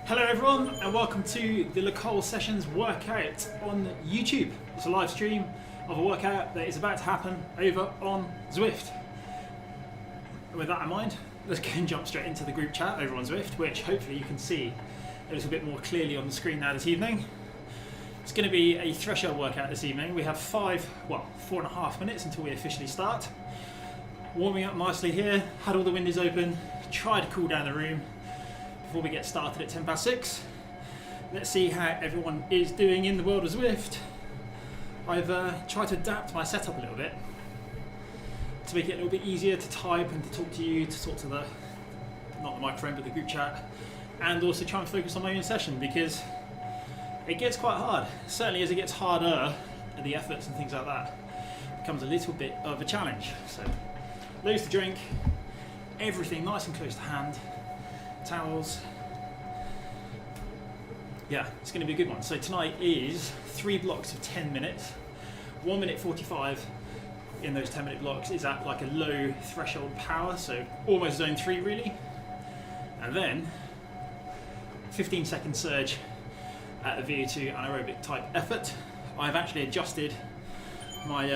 Hello everyone and welcome to the Lacole Sessions workout on YouTube. It's a live stream of a workout that is about to happen over on Zwift. And with that in mind, let's go and jump straight into the group chat over on Zwift, which hopefully you can see a little bit more clearly on the screen now this evening. It's going to be a threshold workout this evening. We have 4.5 minutes until we officially start. Warming up nicely here, had all the windows open, tried to cool down the room before we get started at 6:10. Let's see how everyone is doing in the world of Zwift. I've tried to adapt my setup a little bit to make it a little bit easier to type and to talk to you, to talk to the, not the microphone, but the group chat, and also try and focus on my own session because it gets quite hard. Certainly as it gets harder, the efforts and things like that becomes a little bit of a challenge. So, loads to drink, everything nice and close to hand. Towels. Yeah, it's going to be a good one. So tonight is 3 blocks of 10 minutes. 1 minute 45 in those 10-minute blocks is at like a low threshold power, so almost zone 3 really. And then 15-second surge at a VO2 anaerobic type effort. I've actually adjusted my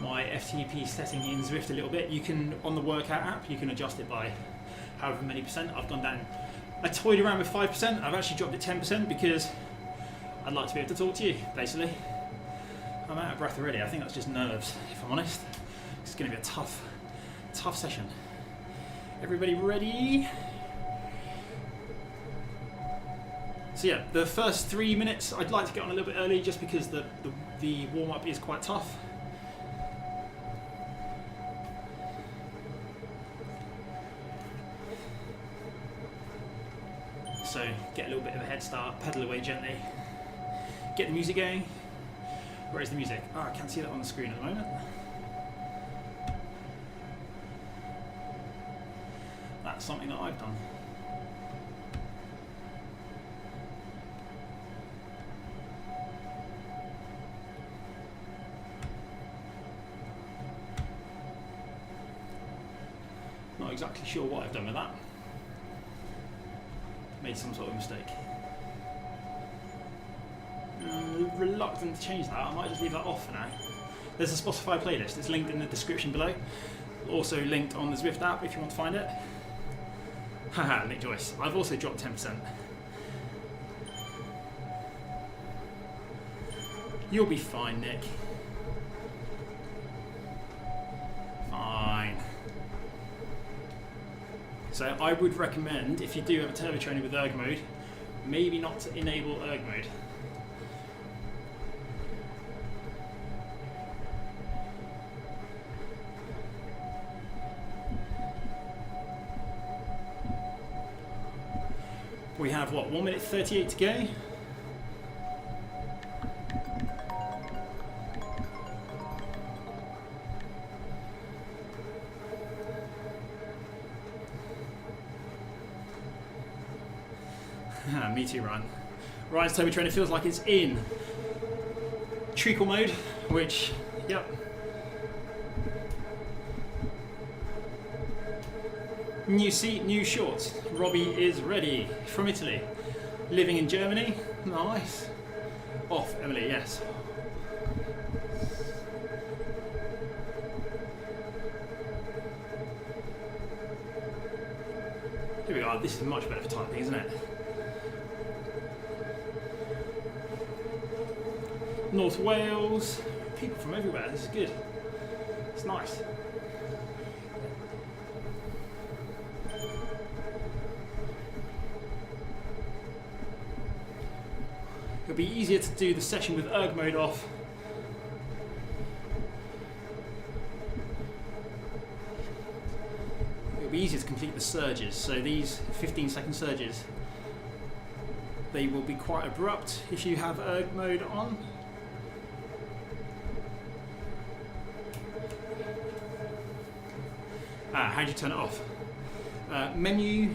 my FTP setting in Zwift a little bit. You can, on the workout app, you can adjust it by however many percent. I've gone down, I toyed around with 5%, I've actually dropped it 10% because I'd like to be able to talk to you, basically. I'm out of breath already, I think that's just nerves, if I'm honest. It's going to be a tough session. Everybody ready? So yeah, the first 3 minutes, I'd like to get on a little bit early just because the warm-up is quite tough. So get a little bit of a head start, pedal away gently, get the music going. Where is the music? Oh, I can't see that on the screen at the moment. That's something that I've done. Not exactly sure what I've done with that. Made some sort of mistake. Reluctant to change that. I might just leave that off for now. There's a Spotify playlist. It's linked in the description below. Also linked on the Zwift app if you want to find it. Haha, Nick Joyce. I've also dropped 10%. You'll be fine, Nick. Fine. So I would recommend, if you do have a turbo trainer with erg mode, maybe not to enable erg mode. We have, what, 1 minute 38 to go? Me too, Ryan. Ryan's turbo trainer feels like it's in treacle mode, which, yep. New seat, new shorts. Robbie is ready from Italy. Living in Germany. Nice. Off, Emily, yes. Here we are. This is much better for typing, isn't it? North Wales, people from everywhere, this is good. It's nice. It'll be easier to do the session with erg mode off. It'll be easier to complete the surges, so these 15-second surges, they will be quite abrupt if you have erg mode on. How do you turn it off? Menu.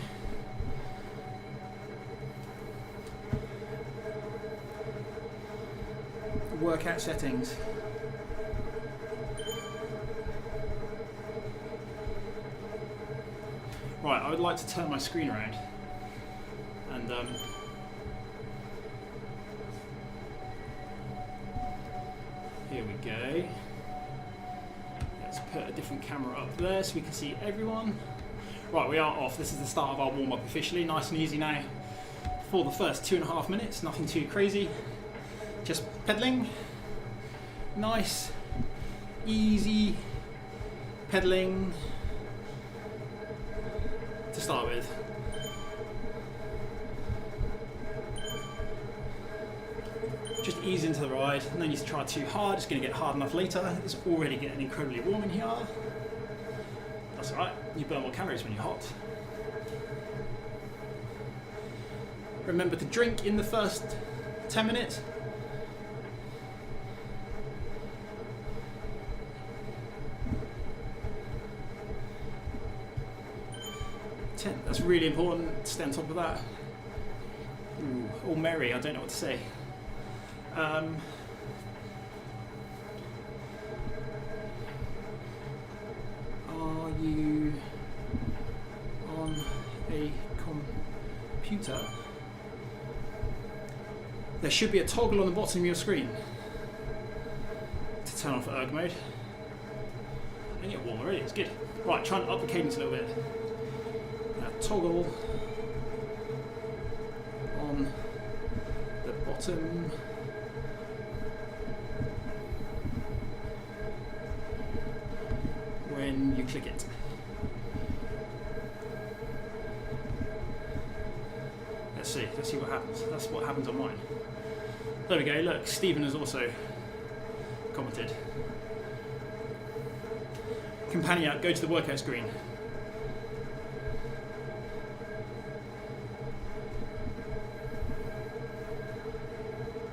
Workout settings. Right, I would like to turn my screen around. And here we go. Let's put a different camera up there so we can see everyone. Right, we are off. This is the start of our warm-up officially. Nice and easy now for the first 2.5 minutes. Nothing too crazy. Just pedaling. Nice, easy pedaling to start with. Just ease into the ride. No need to try too hard. It's going to get hard enough later. It's already getting incredibly warm in here. That's alright. You burn more calories when you're hot. Remember to drink in the first 10 minutes. 10. That's really important. Stay on top of that. Ooh, all merry. I don't know what to say. Are you on a computer? There should be a toggle on the bottom of your screen to turn off erg mode. I get warm already, it's good. Right, try and up the cadence a little bit. Toggle on the bottom. When you click it. Let's see what happens. That's what happens on mine. There we go, look, Stephen has also commented. Companion, go to the workout screen.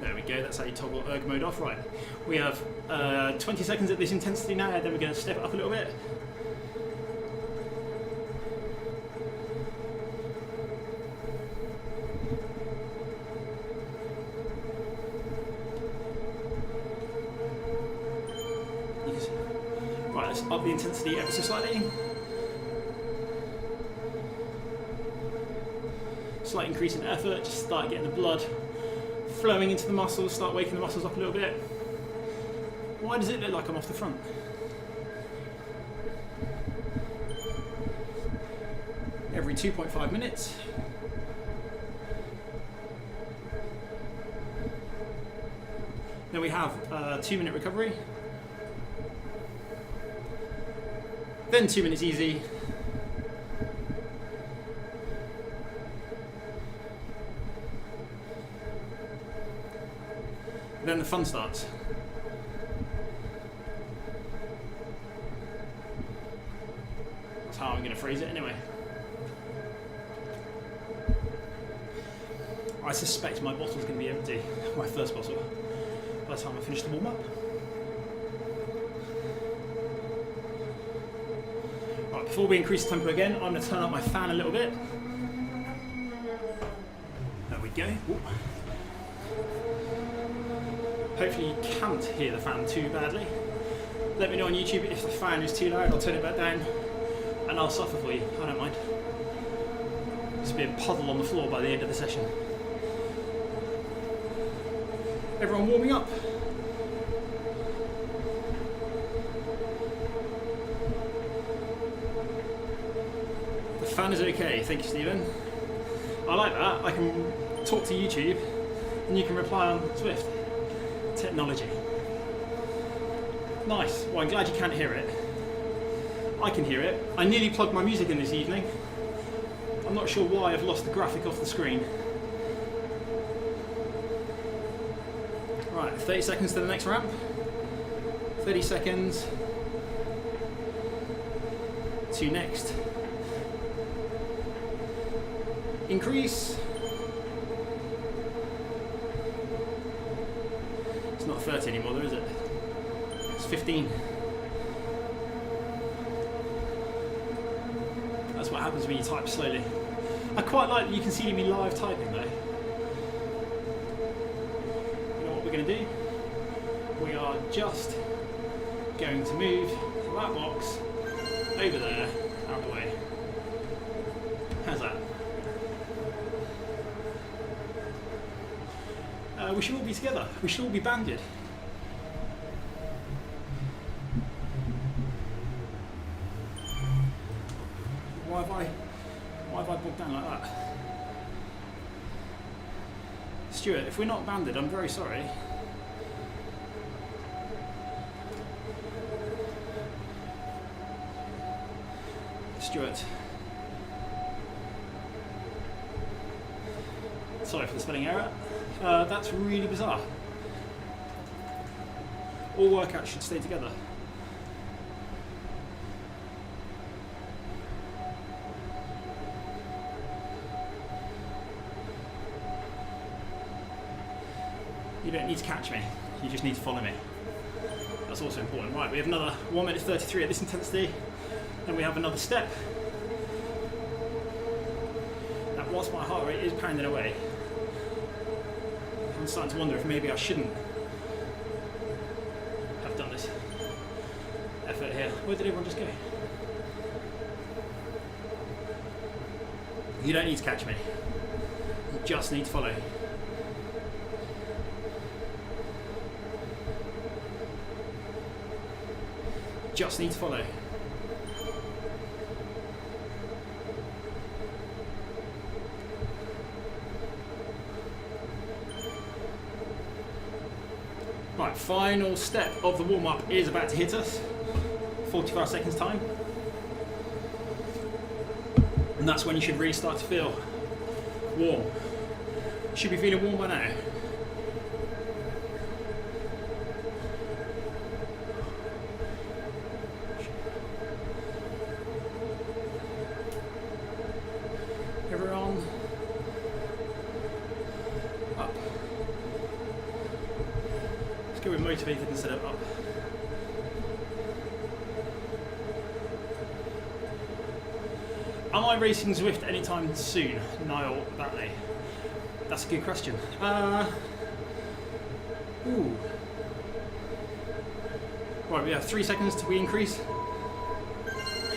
There we go, that's how you toggle erg mode off. Right, we have 20 seconds at this intensity now, then we're going to step it up a little bit. Right, let's up the intensity ever so slightly. Slight increase in effort, just start getting the blood flowing into the muscles, start waking the muscles up a little bit. Why does it look like I'm off the front? Every 2.5 minutes. Then we have a 2-minute recovery. Then 2 minutes easy. Then the fun starts. That's how I'm going to phrase it anyway. I suspect my bottle's going to be empty, my first bottle, by the time I finish the warm-up. Right, before we increase the tempo again, I'm going to turn up my fan a little bit. There we go. Ooh. Hopefully you can't hear the fan too badly. Let me know on YouTube if the fan is too loud, I'll turn it back down and I'll suffer for you, I don't mind. There'll be a puddle on the floor by the end of the session. Everyone warming up? The fan is okay, thank you Stephen. I like that, I can talk to YouTube and you can reply on Zwift. Technology. Nice. Well, I'm glad you can't hear it. I can hear it. I nearly plugged my music in this evening. I'm not sure why I've lost the graphic off the screen. Right, 30 seconds to the next ramp. 30 seconds to next. Increase. It's not 30 anymore though, is it? It's 15. That's what happens when you type slowly. I quite like that you can see me live typing though. You know what we're going to do? We are just going to move that box over there, out of the way. How's that? we should all be together. We should all be banded. Why have I bogged down like that? Stuart, if we're not banded, I'm very sorry. Stuart. Sorry for the spelling error. That's really bizarre. All workouts should stay together. You don't need to catch me, you just need to follow me. That's also important. Right, we have another 1 minute 33 at this intensity. Then we have another step. Now, whilst my heart rate is pounding away, I'm starting to wonder if maybe I shouldn't have done this effort here. Where did everyone just go? You don't need to catch me. You just need to follow. Just need to follow. Right, final step of the warm-up is about to hit us. 45 seconds time. And that's when you should really start to feel warm. You should be feeling warm by now. Everyone up. Let's go with motivated instead of up. Am I racing Zwift anytime soon, Niall Batley? That's a good question. Ooh. Right, we have 3 seconds till we increase.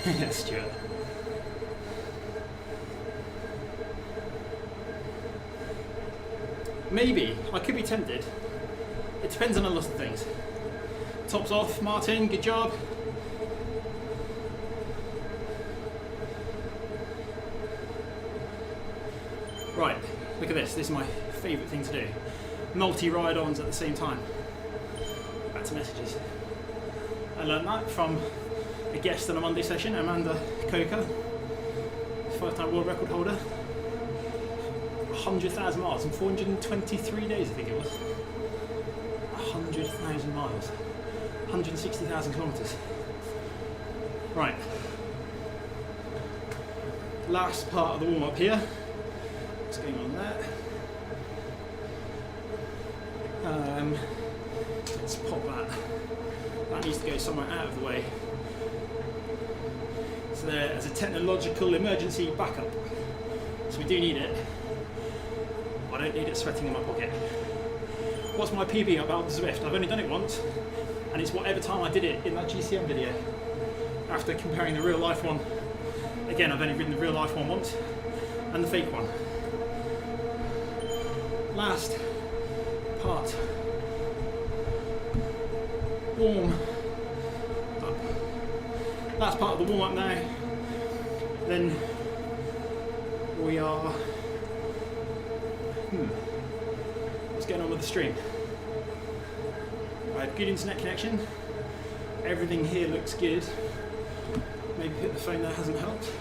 Yes, Stuart. Maybe. I could be tempted. It depends on a lot of things. Tops off, Martin, good job. Right, look at this. This is my favourite thing to do. Multi-ride-ons at the same time. Back to messages. I learned that from a guest on a Monday session, Amanda Coker, 5-time world record holder. 100,000 miles in 423 days, I think it was. 100,000 miles. 160,000 kilometres. Right. Last part of the warm-up here. What's going on there? Let's pop that. That needs to go somewhere out of the way. So there as a technological emergency backup. So we do need it. I don't need it sweating in my pocket. What's my PB about Zwift? I've only done it once, and it's whatever time I did it in that GCM video. After comparing the real life one, again, I've only ridden the real life one once, and the fake one. Last part. Warm up. Last part of the warm up now. Then we are. What's going on with the stream? I have good internet connection. Everything here looks good. Maybe hit the phone there hasn't helped.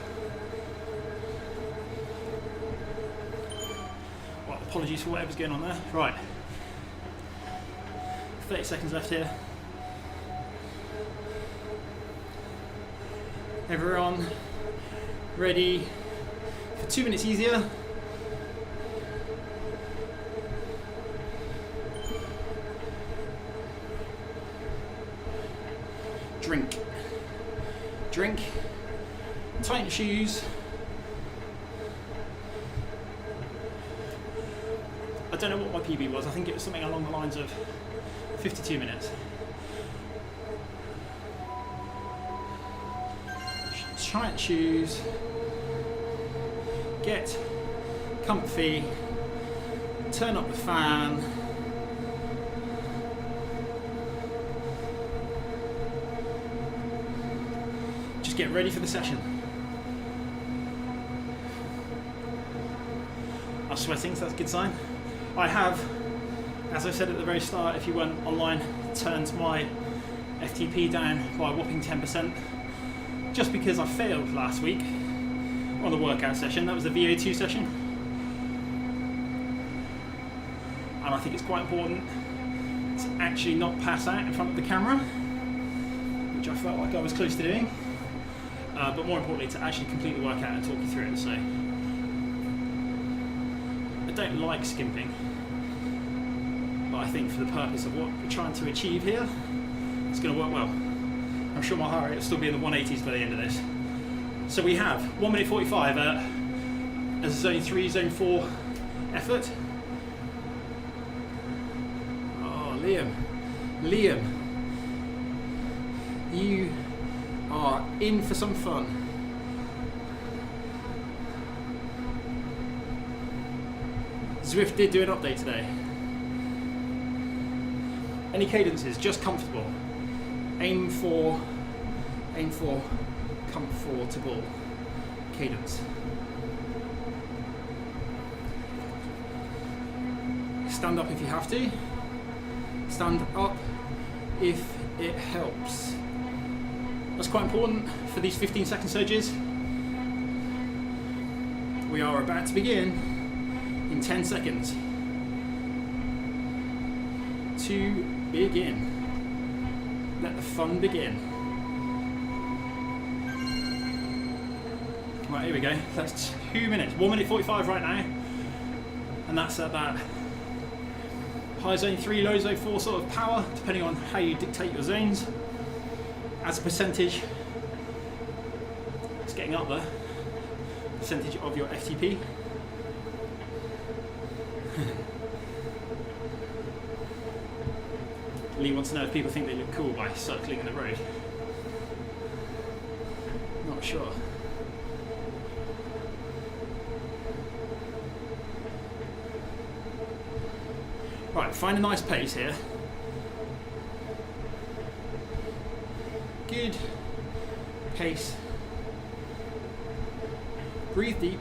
Well, apologies for whatever's going on there. Right. 30 seconds left here. Everyone ready for 2 minutes easier? Drink. Drink. Tighten shoes. I don't know what my PB was. I think it was something along the lines of 52 minutes. Tighten shoes. Get comfy. Turn up the fan. Just get ready for the session. I'm sweating, so that's a good sign. I have, as I said at the very start, if you weren't online, turned my FTP down by a whopping 10%, just because I failed last week on the workout session. That was the VO2 session. And I think it's quite important to actually not pass out in front of the camera, which I felt like I was close to doing, but more importantly to actually complete the workout and talk you through it. So I don't like skimping, but I think for the purpose of what we're trying to achieve here, it's going to work well. I'm sure my heart rate will still be in the 180s by the end of this. So we have 1 minute 45 as a zone 3, zone 4 effort. Oh, Liam, you are in for some fun. Zwift did do an update today. Any cadences, just comfortable. Aim for comfortable cadence. Stand up if you have to. Stand up if it helps. That's quite important for these 15-second surges. We are about to begin in 10 seconds. To begin. Let the fun begin. Right, here we go. That's 2 minutes. 1 minute 45 right now. And that's at that high zone 3, low zone 4 sort of power, depending on how you dictate your zones. As a percentage, it's getting up there. Percentage of your FTP. Lee wants to know if people think they look cool by cycling in the road. Not sure. Right, find a nice pace here. Good pace. Breathe deep.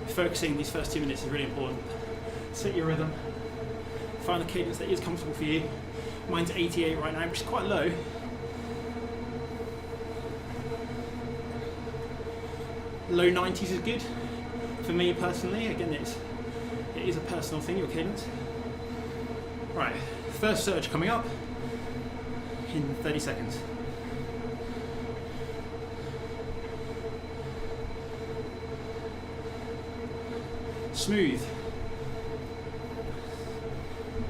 Focusing these first 2 minutes is really important. Set your rhythm. Find the cadence that is comfortable for you. Mine's 88 right now, which is quite low. Low 90s is good for me personally. Again, it is a personal thing, your cadence. Right, first surge coming up in 30 seconds. Smooth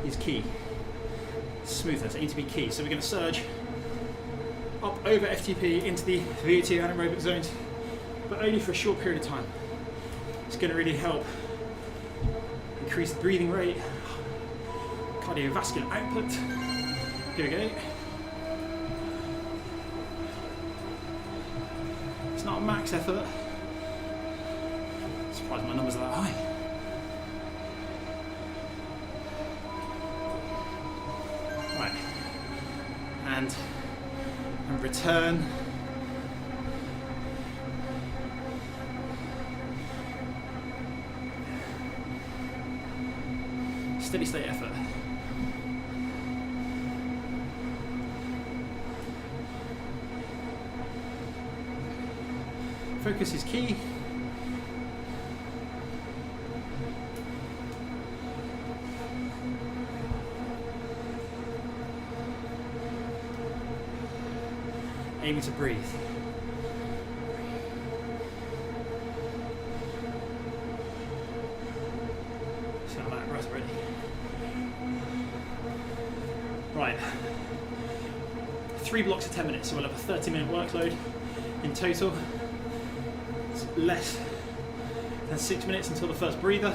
is key. Smoothness needs to be key. So we're going to surge up over FTP into the VO2 anaerobic zones, but only for a short period of time. It's going to really help increase the breathing rate, cardiovascular output. Here we go. It's not a max effort. I'm surprised my numbers are that high. Right, and return. Steady state effort. Focus is key. Aiming to breathe. So I'm out, right, ready. Right. 3 blocks of 10 minutes, so we'll have a 30-minute workload in total. It's less than 6 minutes until the first breather.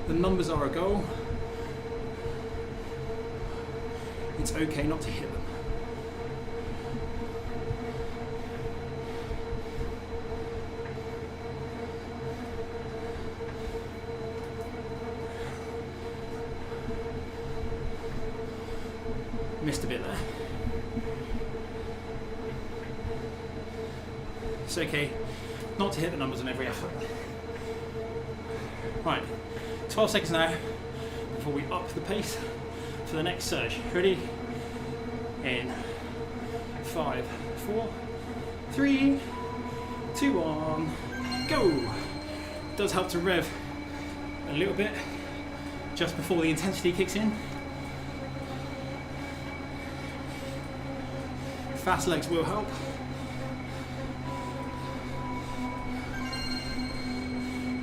The numbers are a goal. It's okay not to hit them. bit there. It's okay not to hit the numbers on every effort. Right, 12 seconds now before we up the pace for the next surge. Ready? In 5, 4, 3, 2, 1, go! It does help to rev a little bit just before the intensity kicks in. Fast legs will help.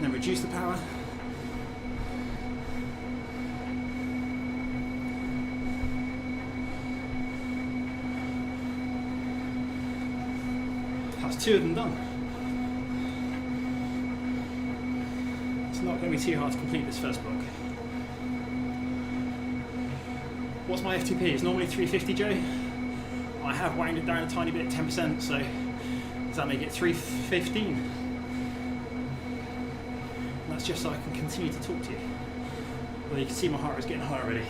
Then reduce the power. That's 2 of them done. It's not going to be too hard to complete this first block. What's my FTP? It's normally 350, Joe. I have wound it down a tiny bit, 10%, so does that make it 315? That's just so I can continue to talk to you. Well, you can see my heart is getting high already.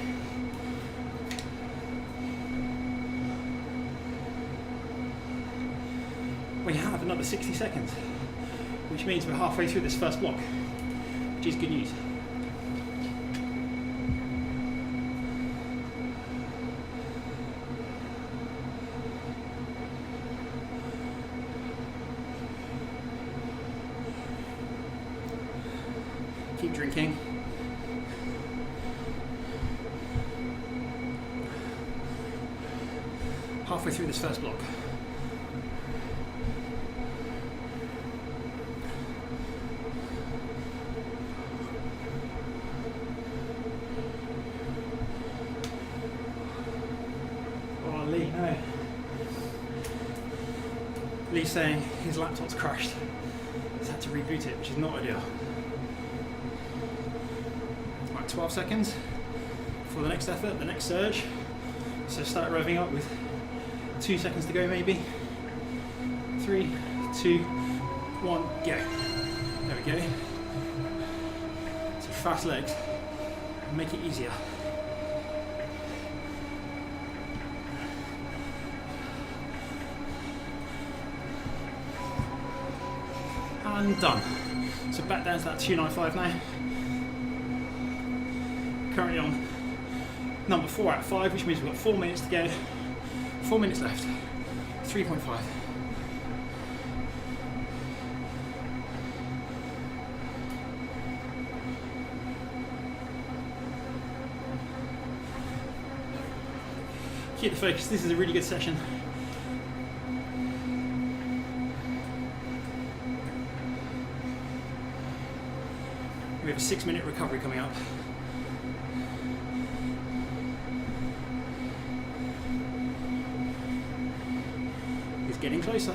We have another 60 seconds, which means we're halfway through this first block, which is good news. Keep drinking. Halfway through this first block. Oh, Lee, no. Lee's saying his laptop's crashed. He's had to reboot it, which is not ideal. 12 seconds for the next effort, the next surge. So start revving up with 2 seconds to go maybe. 3, 2, 1, go. There we go. So fast legs, make it easier. And done. So back down to that 295 now. Currently on number 4 out of 5, which means we've got 4 minutes to go. 4 minutes left. 3.5. Keep the focus. This is a really good session. We have a 6-minute recovery coming up. Getting closer.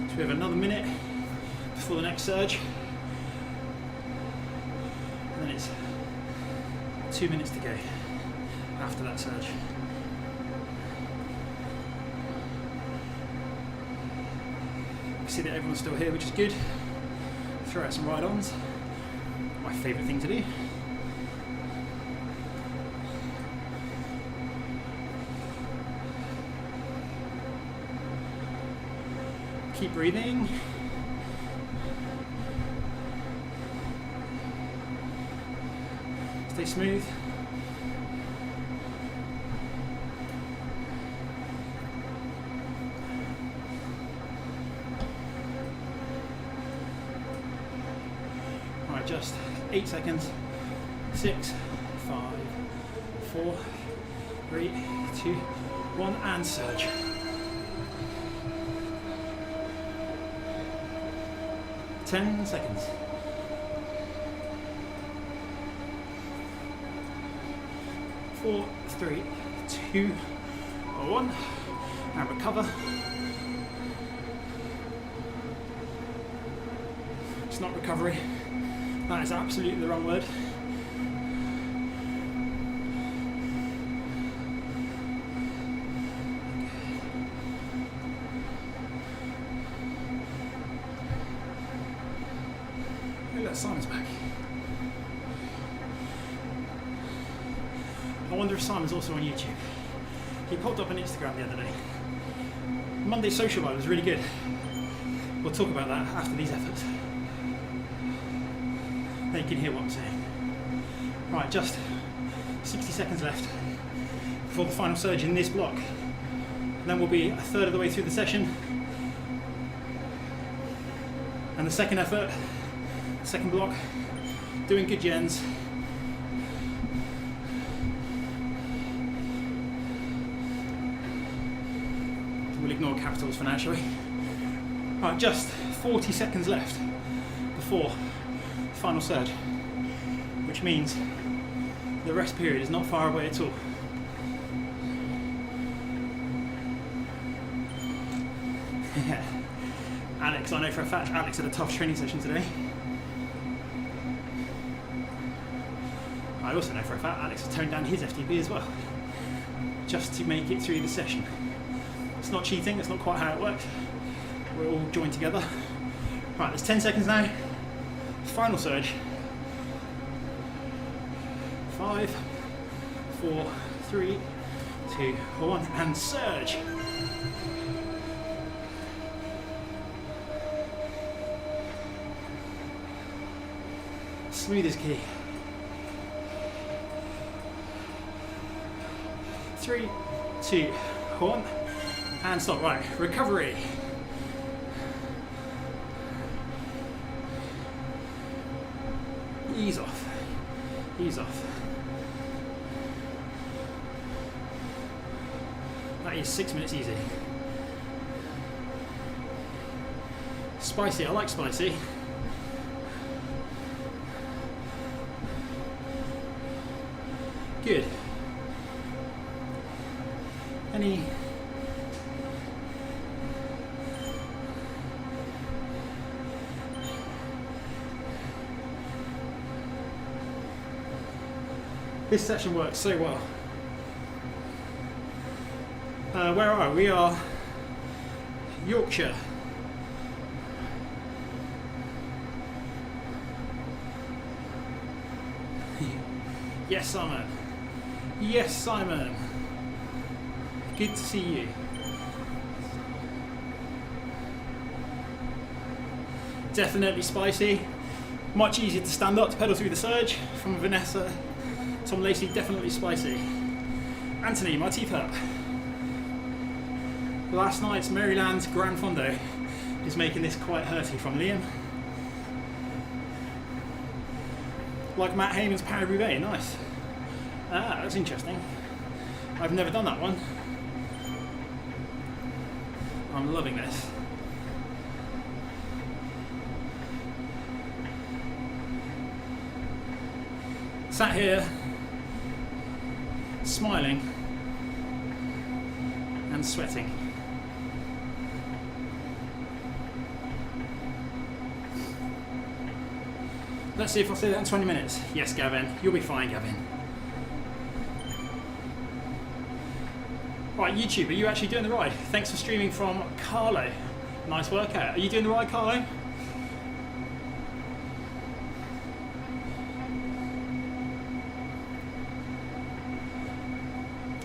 So we have another minute before the next surge. And then it's 2 minutes to go after that surge. You see that everyone's still here, which is good. Throw out some ride-ons. My favourite thing to do. Keep breathing. Stay smooth. All right, just 8 seconds. 6, 5, 4, 3, 2, 1, and surge. 10 seconds. 4, 3, 2, 1, and recover. It's not recovery. That is absolutely the wrong word. Simon's back. I wonder if Simon's also on YouTube. He popped up on Instagram the other day. Monday Social Vibe was really good. We'll talk about that after these efforts. Then you can hear what I'm saying. Right, just 60 seconds left before the final surge in this block. And then we'll be a third of the way through the session. And the second effort, second block, doing good gens. We'll ignore capitals for now, shall we? Right, just 40 seconds left before the final surge, which means the rest period is not far away at all. Alex, I know for a fact Alex had a tough training session today. I also know for a fact Alex has toned down his FTP as well, just to make it through the session. It's not cheating, that's not quite how it works. We're all joined together. Right, there's 10 seconds now. Final surge. 5, 4, 3, 2, 1, and surge. Smooth as key. 3, 2, 1, and stop. Right, recovery. Ease off. Ease off. That is 6 minutes easy. Spicy, I like spicy. Good. Any this section works so well. Where are we? We are Yorkshire. Yes, Simon. Yes, Simon. Good to see you. Definitely spicy. Much easier to stand up to pedal through the surge. From Vanessa, Tom Lacey, definitely spicy. Anthony, my teeth hurt. Last night's Maryland Grand Fondo is making this quite hurty. From Liam. Like Matt Heyman's Paris-Roubaix, nice. Ah, that's interesting. I've never done that one. I'm loving this. Sat here, smiling and sweating. Let's see if I'll say that in 20 minutes. Yes, Gavin, you'll be fine, Gavin. Right, YouTube, are you actually doing the ride? Thanks for streaming from Carlo. Nice workout. Are you doing the ride, Carlo?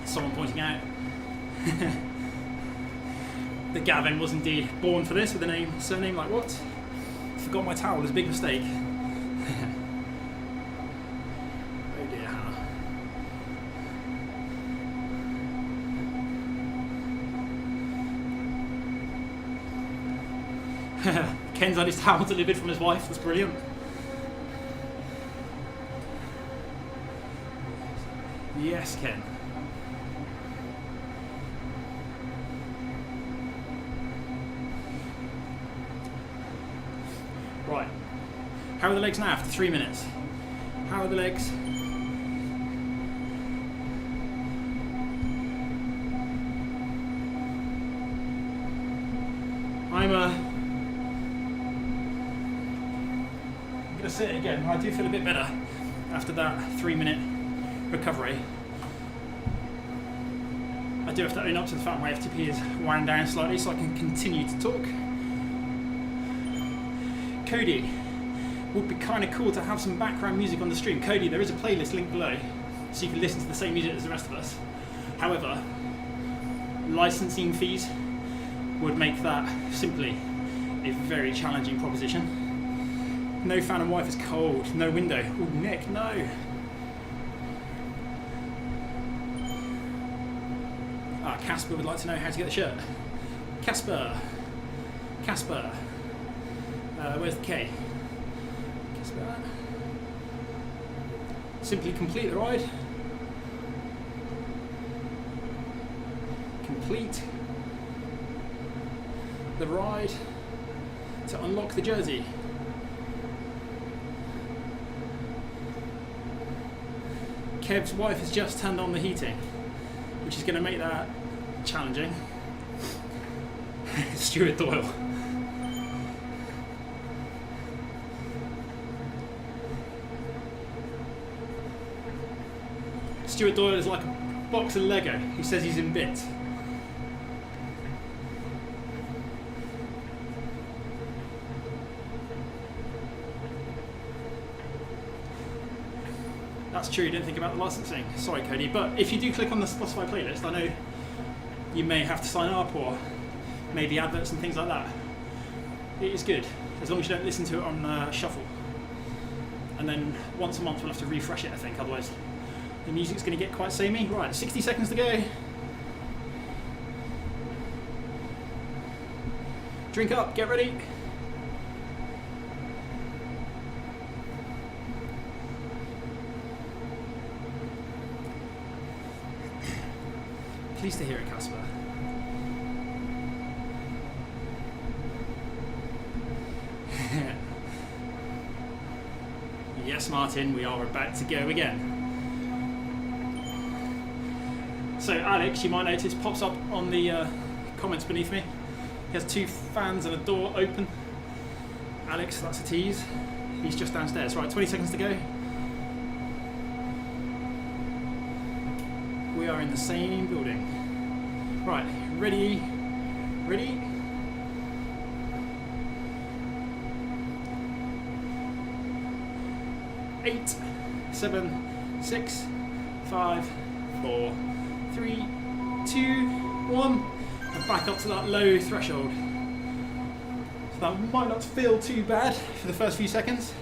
Someone pointing out that Gavin was indeed born for this with a surname like what? Forgot my towel, it's a big mistake. Oh dear, Hannah. Ken's had his towel delivered from his wife, that's brilliant. Yes, Ken. Right. How are the legs now after 3 minutes? How are the legs? I'm going to sit again. I do feel a bit better after that 3-minute recovery. I do have to own up to the fact my FTP is wound down slightly so I can continue to talk. Cody, would be kind of cool to have some background music on the stream. Cody, there is a playlist linked below so you can listen to the same music as the rest of us. However, licensing fees would make that simply a very challenging proposition. No fan and wife is cold. No window. Oh, Nick, no. Casper would like to know how to get the shirt. Casper. Where's the K? Casper. Simply complete the ride. Complete the ride to unlock the jersey. Kev's wife has just turned on the heating, which is going to make that challenging. Stuart Doyle. Stuart Doyle is like a box of Lego who says he's in bits. That's true, you didn't think about the licensing. Sorry, Cody, but if you do click on the Spotify playlist, I know you may have to sign up or maybe adverts and things like that. It is good, as long as you don't listen to it on shuffle. And then once a month we'll have to refresh it, I think, otherwise the music's going to get quite samey. Right, 60 seconds to go. Drink up, get ready. Pleased to hear it, Casper. Yes, Martin, we are about to go again. So Alex, you might notice, pops up on the comments beneath me. He has 2 fans and a door open. Alex, that's a tease. He's just downstairs. Right, 20 seconds to go. We are in the same building. Right, ready? 8, 7, 6, 5, 4, 3, 2, 1. And back up to that low threshold. So that might not feel too bad for the first few seconds.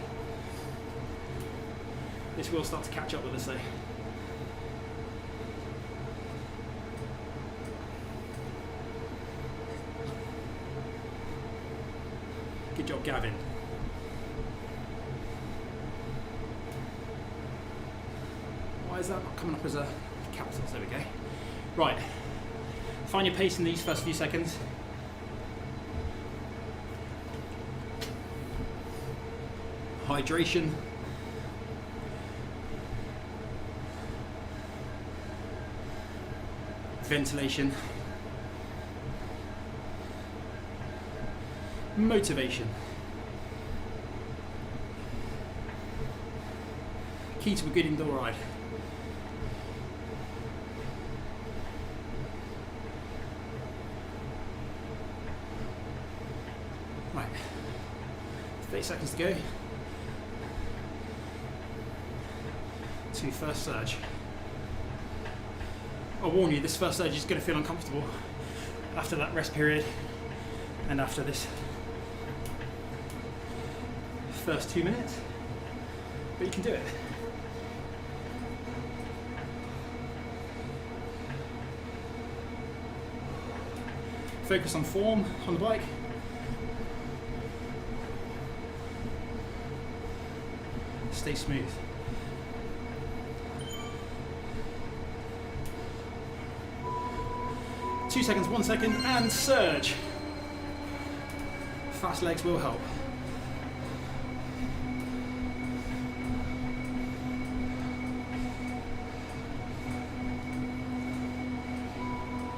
This will start to catch up with us though. Good job, Gavin. Why is that not coming up as a capital? There we go. Right. Find your pace in these first few seconds. Hydration. Ventilation. Motivation. Key to a good indoor ride. Right. 30 seconds to go. To first surge. I'll warn you, this first surge is going to feel uncomfortable after that rest period and after this first 2 minutes, but you can do it. Focus on form on the bike. Stay smooth. Two seconds, 1 second, and surge. Fast legs will help.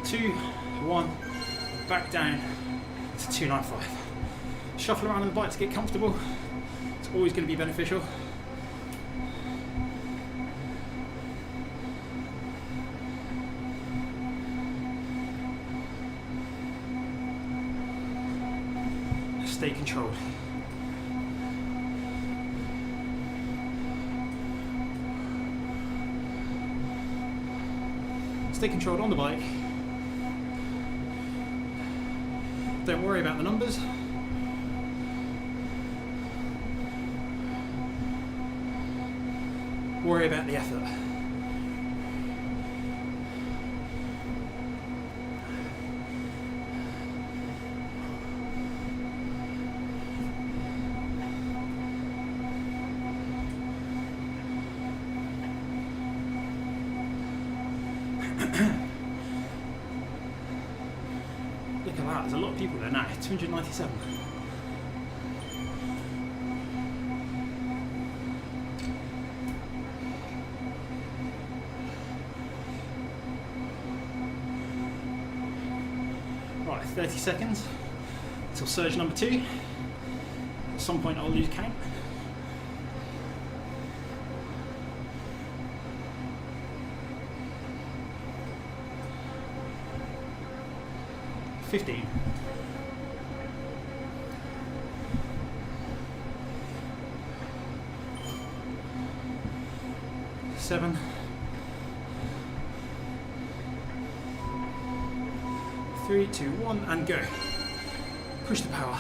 Two, 1, back down to 295. Shuffle around on the bike to get comfortable. It's always going to be beneficial. Stay controlled. Stay controlled on the bike. Don't worry about the numbers. Worry about the effort. Look at that, there's a lot of people there now, 297. Right, 30 seconds until surge number 2. At some point I'll lose count. $15. $7. 3, 2, 1, and go. Push the power.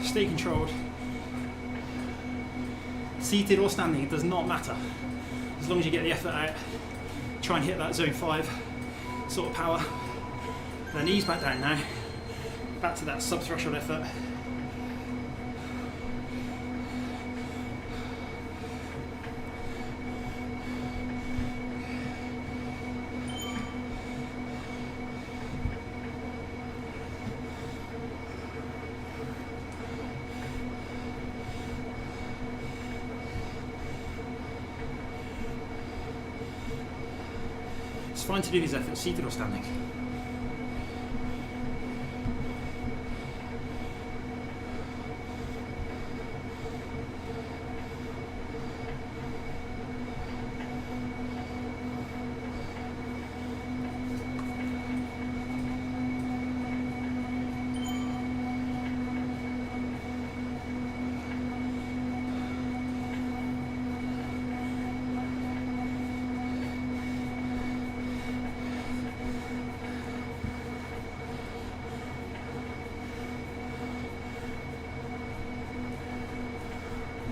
Stay controlled. Seated or standing, it does not matter. As long as you get the effort out, try and hit that zone 5 sort of power. Then ease back down now. Back to that sub-threshold effort. It's fine to do these efforts seated or standing.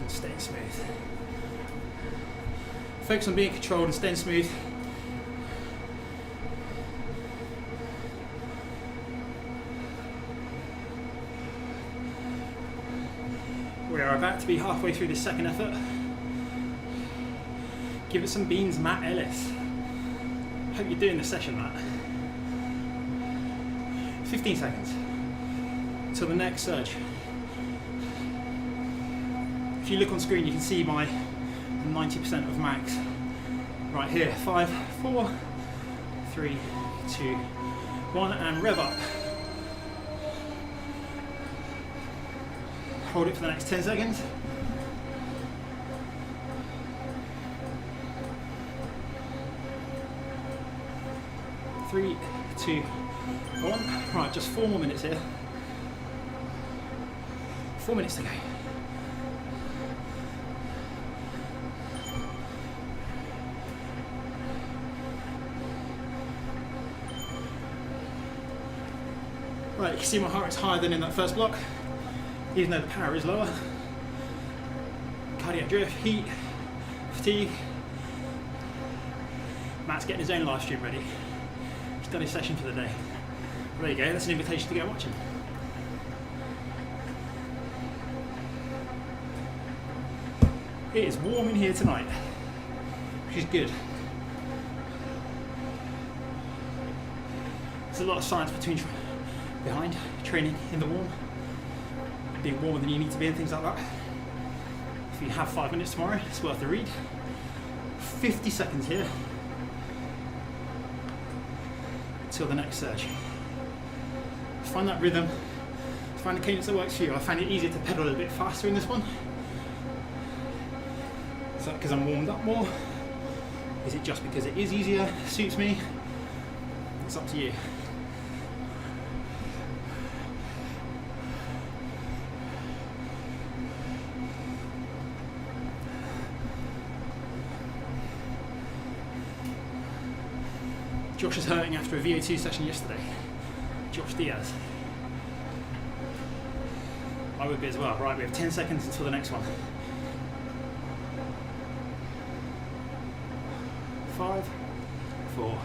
Staying smooth. Focus on being controlled and staying smooth. We are about to be halfway through this second effort. Give it some beans, Matt Ellis. Hope you're doing the session, Matt. 15 seconds till the next surge. If you look on screen, you can see my 90% of max right here. 5, 4, 3, 2, 1, and rev up. Hold it for the next 10 seconds. Three, 2, 1. Right, just 4 more minutes here. 4 minutes to go. Right, you can see my heart rate's higher than in that first block, even though the power is lower. Cardiac drift, heat, fatigue. Matt's getting his own live stream ready. He's done his session for the day. There you go, that's an invitation to go watch him. It is warm in here tonight, which is good. There's a lot of science behind training in the warm, being warmer than you need to be and things like that. If you have 5 minutes tomorrow, it's worth a read. 50 seconds here till the next surge. Find that rhythm, find the cadence that works for you. I find it easier to pedal a bit faster in this one. Is that because I'm warmed up more? Is it just because it is easier, suits me? It's up to you. Josh is hurting after a VO2 session yesterday. Josh Diaz. I would be as well. Right, we have 10 seconds until the next one. 5, 4,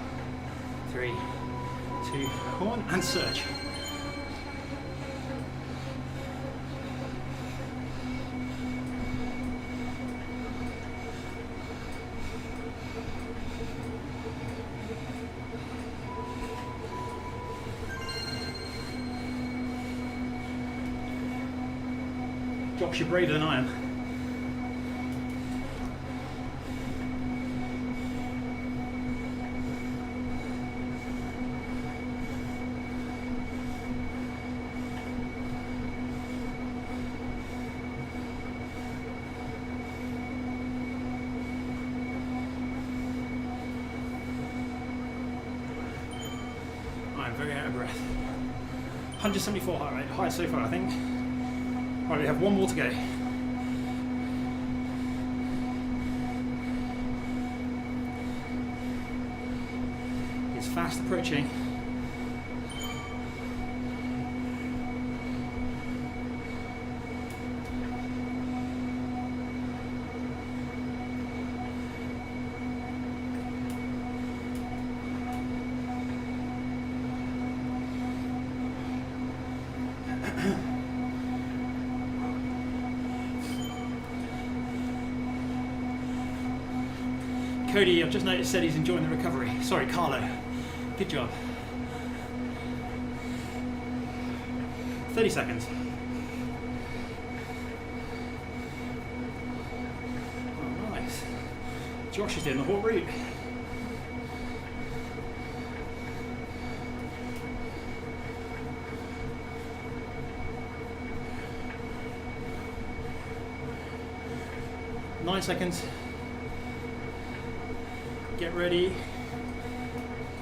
3, 2, 1, and surge. Josh, you're braver than I am. I'm very out of breath. 174 heart rate, highest so far I think. Right, we have one more to go. It's fast approaching. Cody, I've just noticed, said he's enjoying the recovery. Sorry, Carlo. Good job. 30 seconds. Oh, nice. Josh is doing the whole route. Nine seconds. Get ready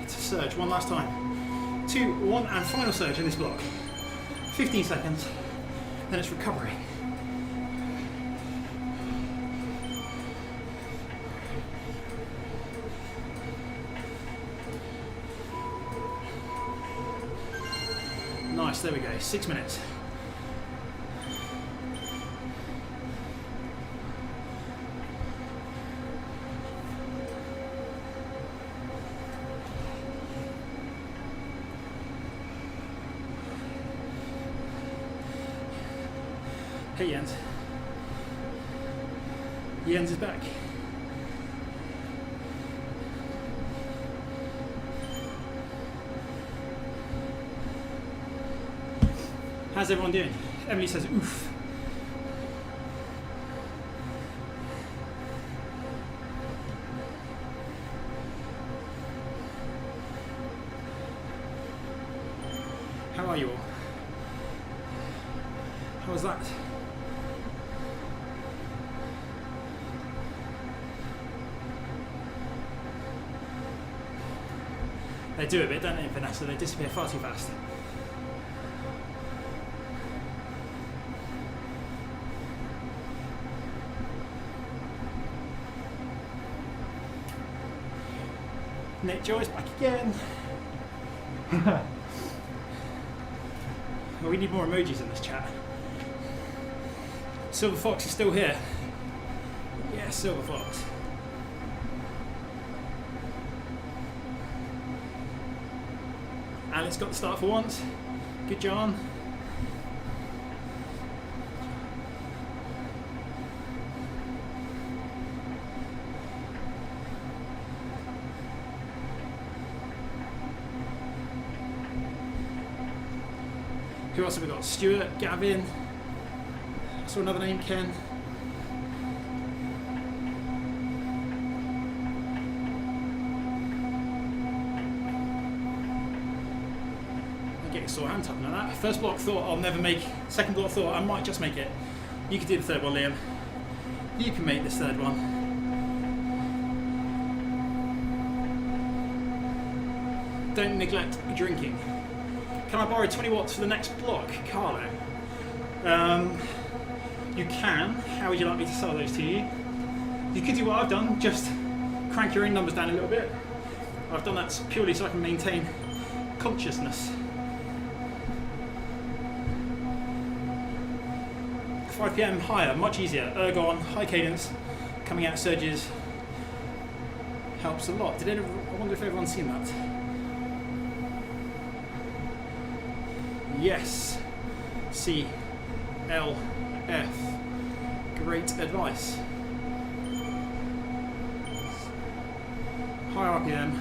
to surge one last time. 2, 1, and final surge in this block. 15 seconds, then it's recovery. Nice, there we go, 6 minutes. Hey Jens. Jens is back. How's everyone doing? Emily says oof. How are you all? How was that? They do a bit, don't they, in Vanessa? They disappear far too fast. Nick Joyce back again. Well, we need more emojis in this chat. Silver Fox is still here. Yeah, Silver Fox. Alex got the start for once. Good, John. Who else have we got? Stuart, Gavin. I saw another name, Ken. Sore hand tapping like that. First block thought I'll never make. Second block thought I might just make it. You can do the third one, Liam. You can make this third one. Don't neglect drinking. Can I borrow 20 watts for the next block, Carlo? You can. How would you like me to sell those to you? You could do what I've done, just crank your own numbers down a little bit. I've done that purely so I can maintain consciousness. 5 PM higher, much easier. Ergon, high cadence, coming out surges helps a lot. I wonder if everyone's seen that. Yes. C. L. F. Great advice. Higher RPM.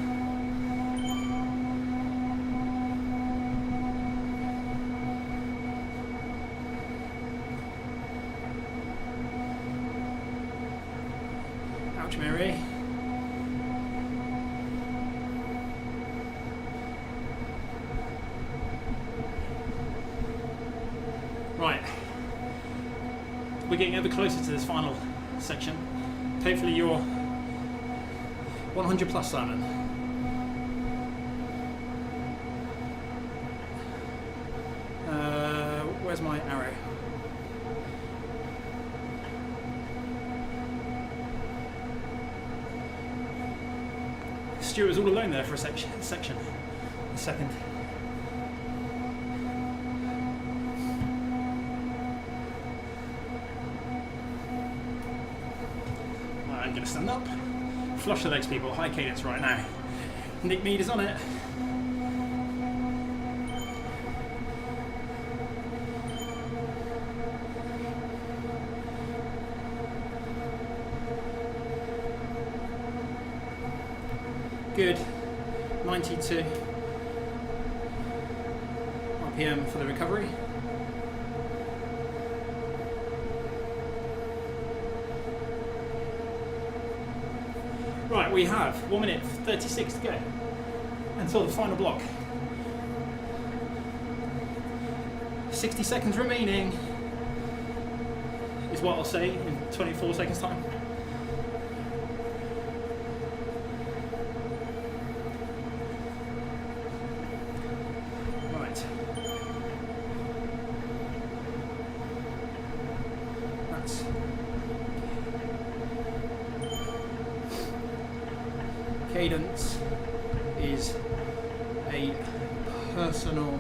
Ouch, Mary. Right. We're getting ever closer to this final section. Hopefully you're 100 plus, Simon. Where's my arrow? Stuart was all alone there for a section. A second. I'm going to stand up. Flush the legs, people. High cadence right now. Nick Mead is on it. Good. 92 RPM for the recovery. Right, we have 1 minute 36 to go until the final block. 60 seconds remaining is what I'll say in 24 seconds time. Right. That's cadence is a personal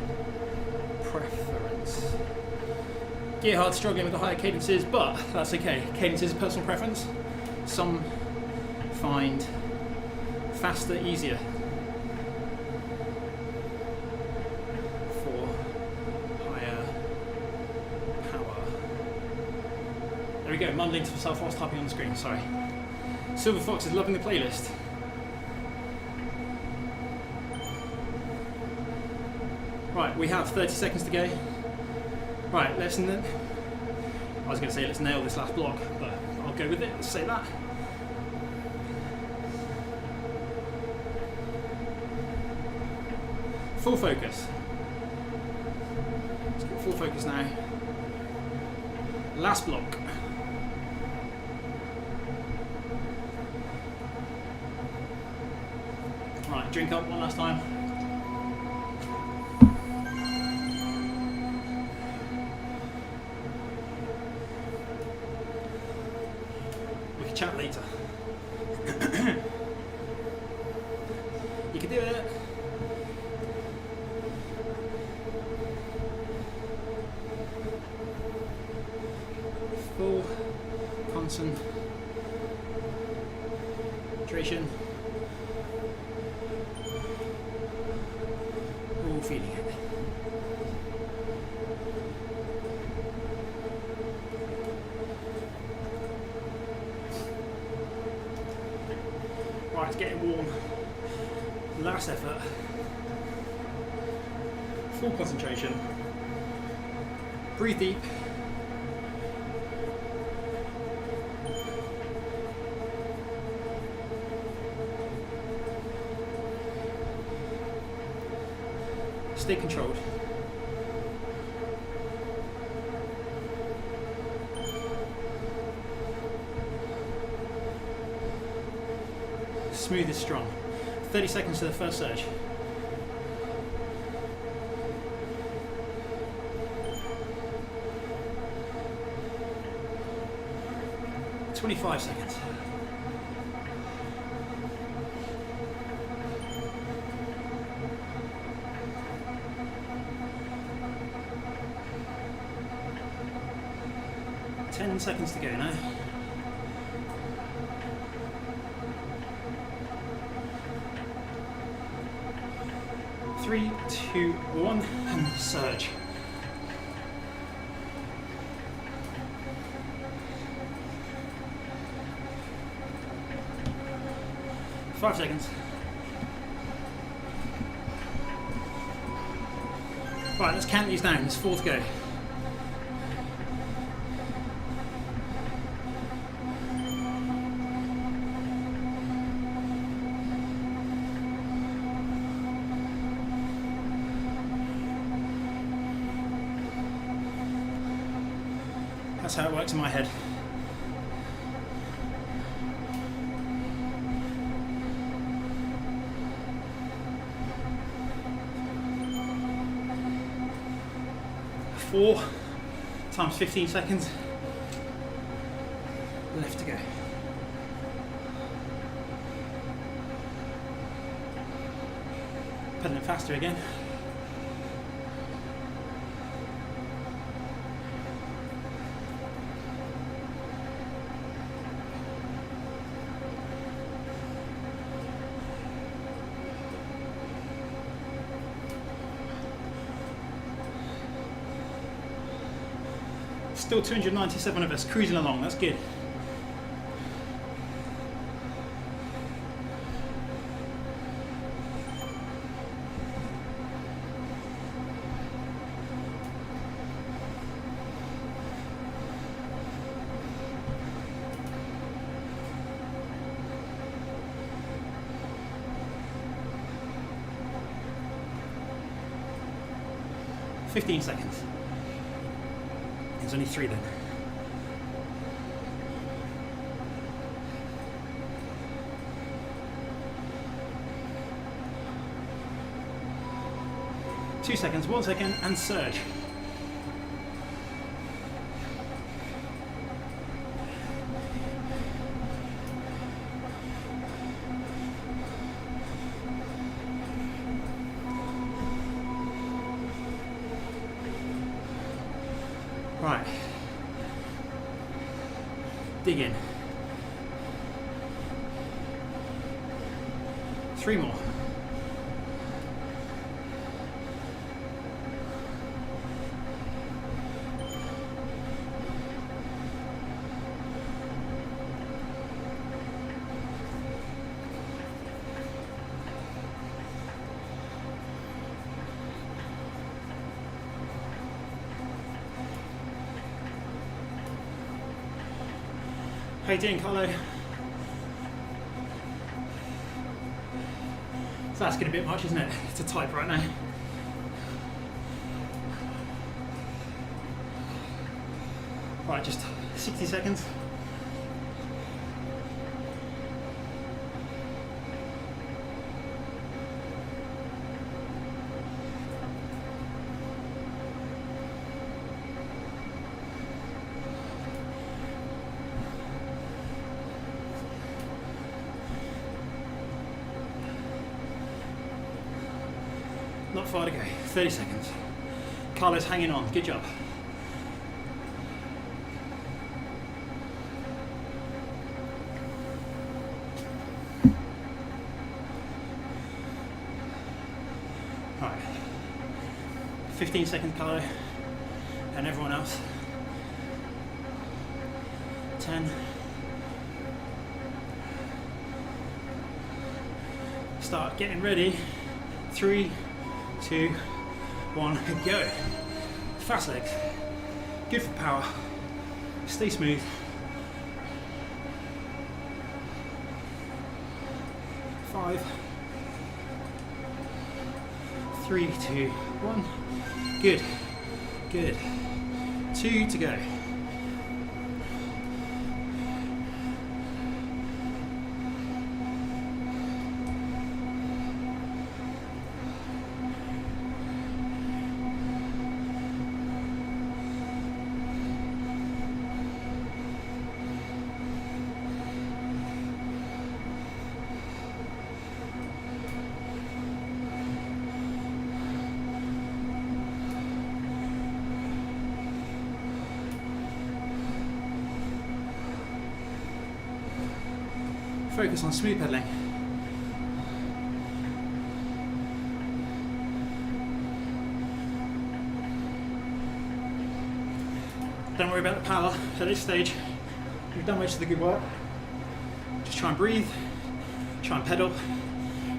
preference. Gerhard's struggling with the higher cadences, but that's okay. Cadence is a personal preference. Some find faster easier for higher power. There we go, mumbling to myself whilst typing on the screen, sorry. Silver Fox is loving the playlist. Right, we have 30 seconds to go. Right, I was going to say let's nail this last block, but I'll go with it, let's say that. Full focus. Let's get full focus now. Last block. Right, drink up one last time. Chat later. You can do it. Full concentration. All feeling it. Right, it's getting warm. Last effort. Full concentration. Breathe deep. Stay controlled. Smooth is strong. 30 seconds to the first surge. ...25 seconds. 10 seconds to go now. 3, 2, 1, and surge. Five seconds. Right, let's count these down. There's 4 to go. That's how it works in my head. Four times 15 seconds. Left to go. Pedaling faster again. Still 297 of us cruising along, that's good. "15 seconds. There's only 3 then. Two seconds, 1 second, and surge. Right. Dig in. 3 more. How you doing, Carlo? So that's getting a bit much, isn't it, to type right now? Right, just 60 seconds. Not far to go, 30 seconds. Carlo's hanging on, good job. Alright, 15 seconds Carlo, and everyone else. 10. Start getting ready. 3, 2, 1, go. Fast legs, good for power, stay smooth. 5, 3, 2, 1, good, good. 2 to go. focus on smooth pedaling. Don't worry about the power at this stage. You've done most of the good work. Just try and breathe, try and pedal,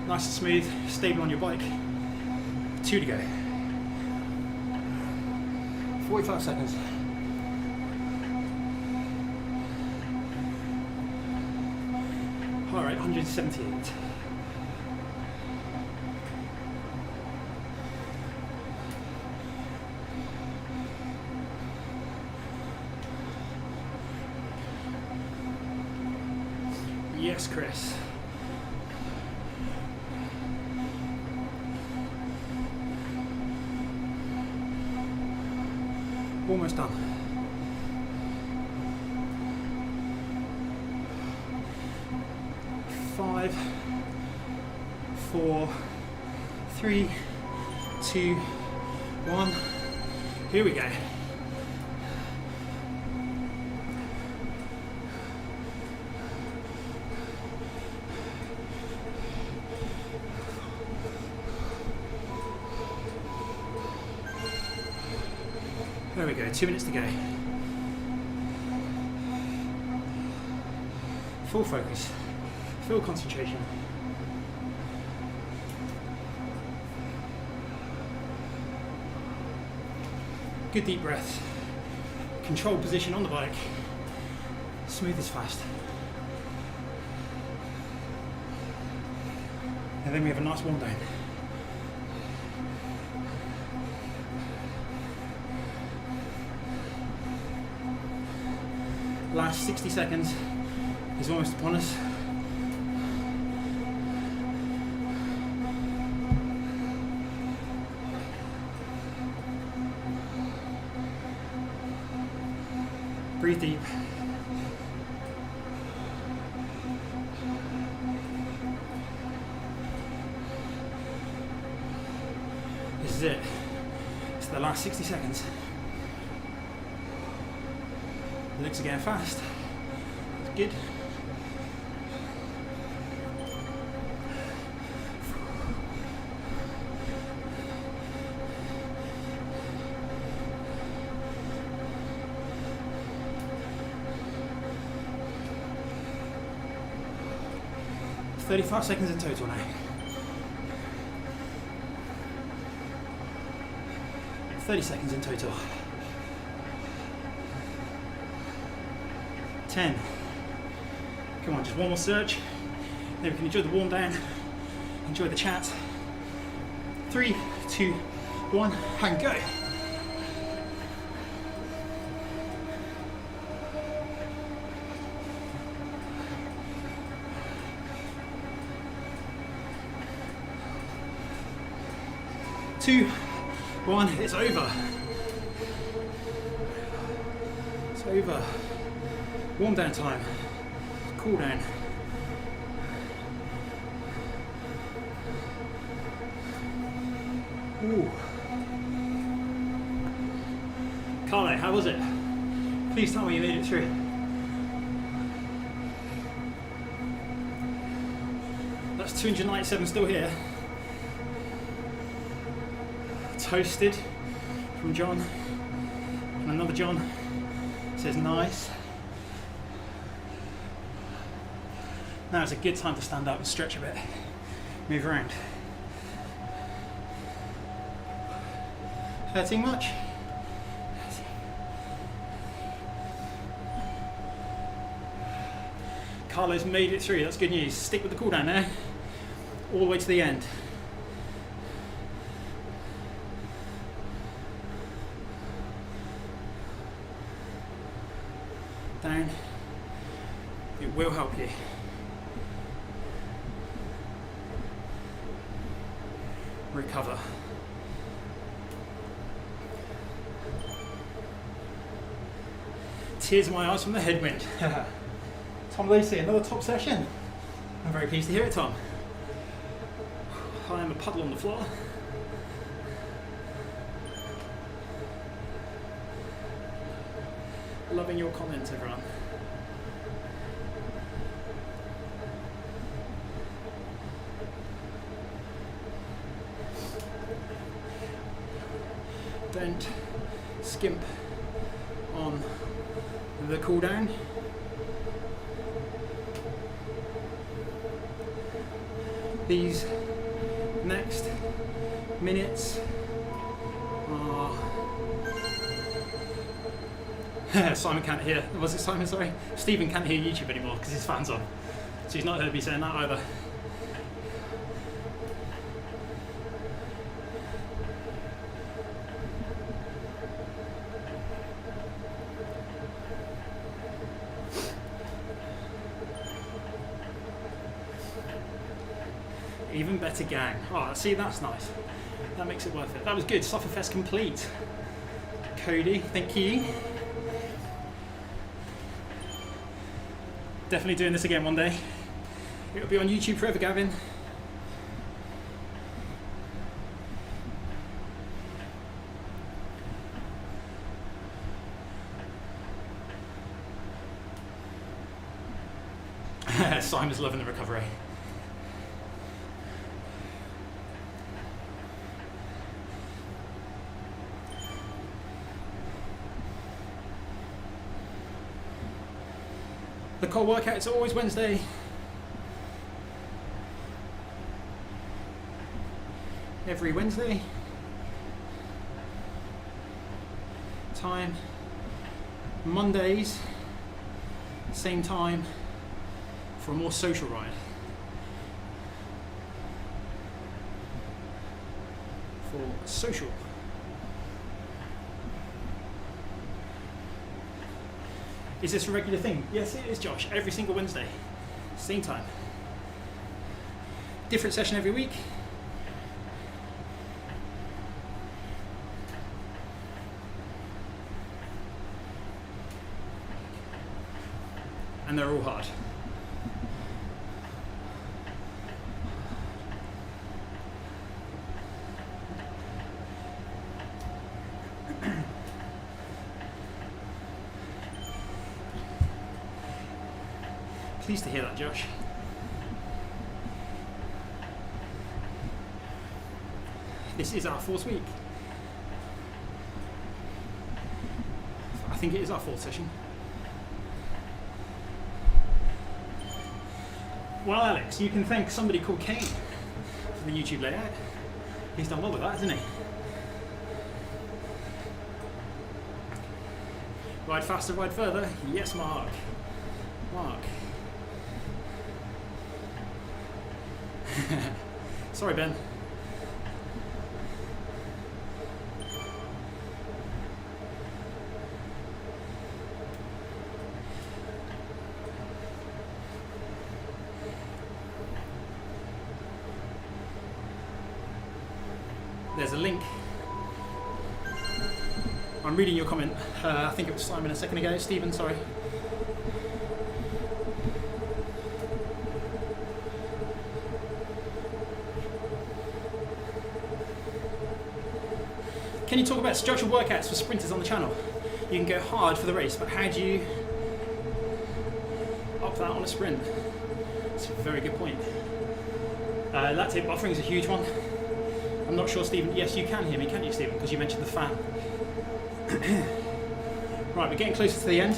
nice and smooth, stable on your bike. 2 to go. 45 seconds. Heart rate 178. Yes, Chris. Almost done. Five, 4, 3, 2, 1. Here we go. There we go, 2 minutes to go. Full focus, full concentration. Good deep breaths. Controlled position on the bike. Smooth as fast. And then we have a nice warm down. Last 60 seconds is almost upon us. Breathe deep. This is it. It's the last 60 seconds. The legs are getting fast. It's good. "35 seconds in total now. 30 seconds in total. 10. Come on, just one more surge. Then we can enjoy the warm down, enjoy the chat. 3, 2, 1, and go. Two, 1, it's over. It's over. Warm down time. Cool down. Ooh. Carlo, how was it? Please tell me you made it through. That's 297 still here. Toasted from John. And another John says nice. Now it's a good time to stand up and stretch a bit. Move around. Hurting much? Carlo's made it through, that's good news. Stick with the cool down there, all the way to the end. Down. It will help you. Recover. Tears in my eyes from the headwind. Tom Lacey, another top session. I'm very pleased to hear it, Tom. I am a puddle on the floor. Loving your comments, everyone. Don't skimp on the cool down. These next minutes are Simon can't hear. Was it Simon? Sorry, Stephen can't hear YouTube anymore because his fan's on, so he's not heard me saying that either. Even better gang. Oh, see, that's nice. That makes it worth it. That was good. Sufferfest complete. Cody, thank you. Definitely doing this again one day. It'll be on YouTube forever, Gavin. Simon's loving the recovery. The core workouts are always Wednesday. Every Wednesday. Time. Mondays. Same time for a more social ride. For social. Is this a regular thing? Yes, it is, Josh. Every single Wednesday, same time. Different session every week. And they're all hard. Pleased to hear that, Josh. This is our 4th week. I think it is our 4th session. Well, Alex, you can thank somebody called Kane for the YouTube layout. He's done well with that, hasn't he? Ride faster, ride further. Yes, Mark. Mark. Sorry, Ben. There's a link. I'm reading your comment. I think it was Simon a second ago. Stephen, sorry. Can you talk about structured workouts for sprinters on the channel? You can go hard for the race, but how do you up that on a sprint? That's a very good point. Lactate buffering is a huge one. I'm not sure, Stephen. Yes, you can hear me, can't you, Stephen? Because you mentioned the fan. Right, we're getting closer to the end.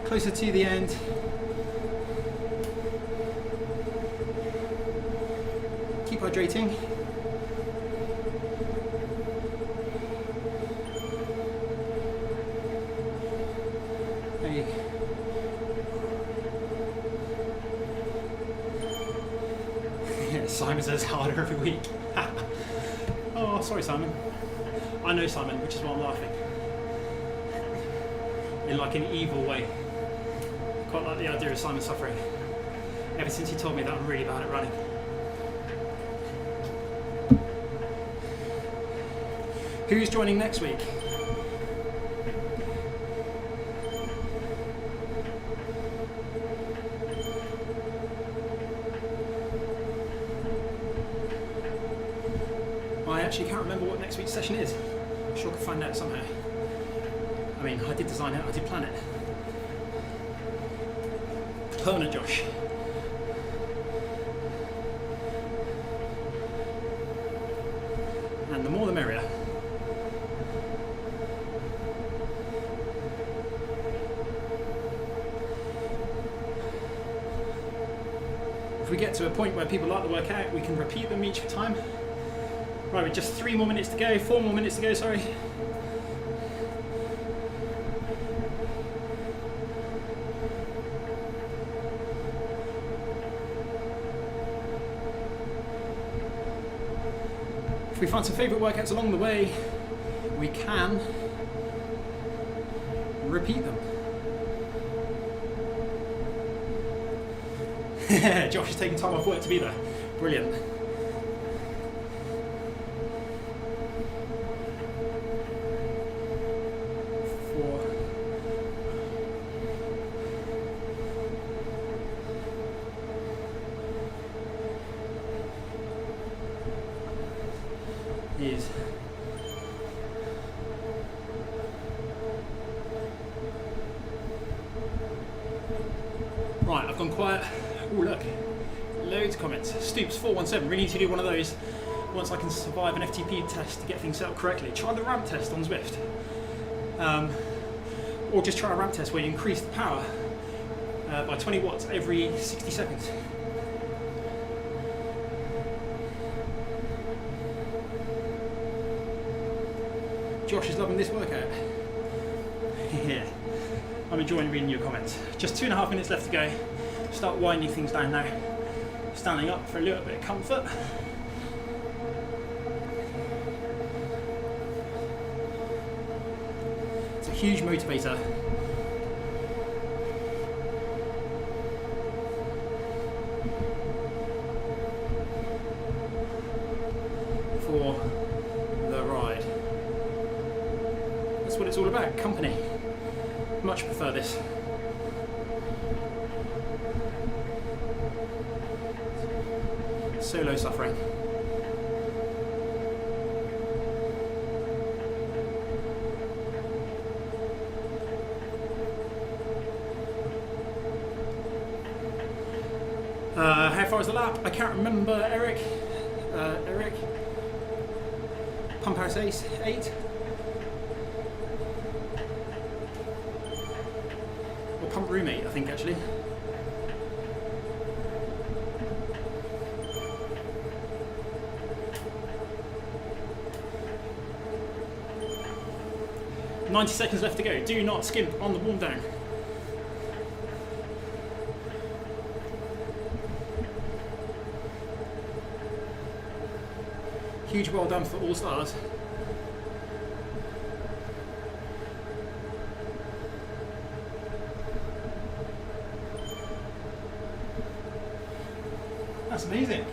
Closer to the end. Keep hydrating. Simon says harder every week. Oh, sorry, Simon. I know Simon, which is why I'm laughing. In like an evil way. Quite like the idea of Simon suffering. Ever since he told me that I'm really bad at running. Who's joining next week? I actually can't remember what next week's session is. I'm sure I can find out somehow. I mean, I did design it, I did plan it. Permanent Josh. and the more the merrier. If we get to a point where people like the workout, we can repeat them each time. Right, with just 3 more minutes to go, 4 more minutes to go, sorry. If we find some favourite workouts along the way, we can repeat them. Josh is taking time off work to be there. Brilliant. Is right, I've gone quiet. Oh look, loads of comments. Stoops 417, really need to do one of those once I can survive an FTP test to get things set up correctly. Try the ramp test on Zwift, or just try a ramp test where you increase the power by 20 watts every 60 seconds. Josh is loving this workout. Yeah, I'm enjoying reading your comments. Just 2.5 minutes left to go. Start winding things down now. Standing up for a little bit of comfort. It's a huge motivator. For the ride. That's what it's all about, company. Much prefer this. Solo suffering. How far is the lap? I can't remember, Eric. Eric. Pump house ace, 8. Or pump room 8, I think actually. "90 seconds left to go. Do not skimp on the warm down." Huge well done for all stars. That's amazing.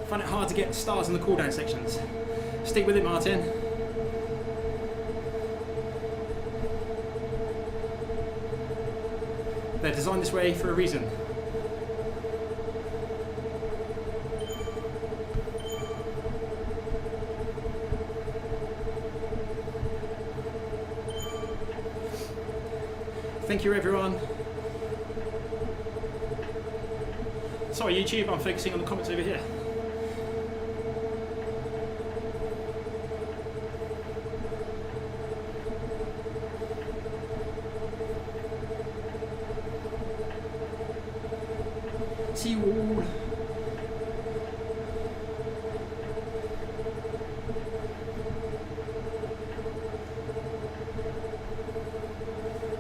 Find it hard to get stars in the cool down sections. Stick with it, Martin. They're designed this way for a reason. Thank you, everyone. Sorry, YouTube, I'm focusing on the comments over here. See you all.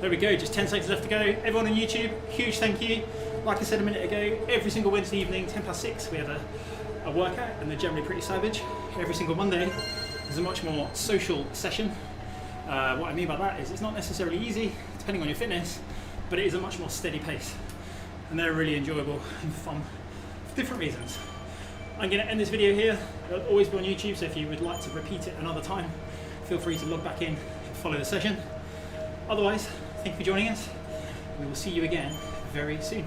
There we go, just 10 seconds left to go. Everyone on YouTube, huge thank you. Like I said a minute ago, every single Wednesday evening, 6:10, we have a workout, and they're generally pretty savage. Every single Monday, there's a much more social session. What I mean by that is it's not necessarily easy, depending on your fitness, but it is a much more steady pace. And they're really enjoyable and fun for different reasons. I'm going to end this video here. It'll always be on YouTube, so if you would like to repeat it another time, feel free to log back in and follow the session. Otherwise, thank you for joining us. We will see you again very soon.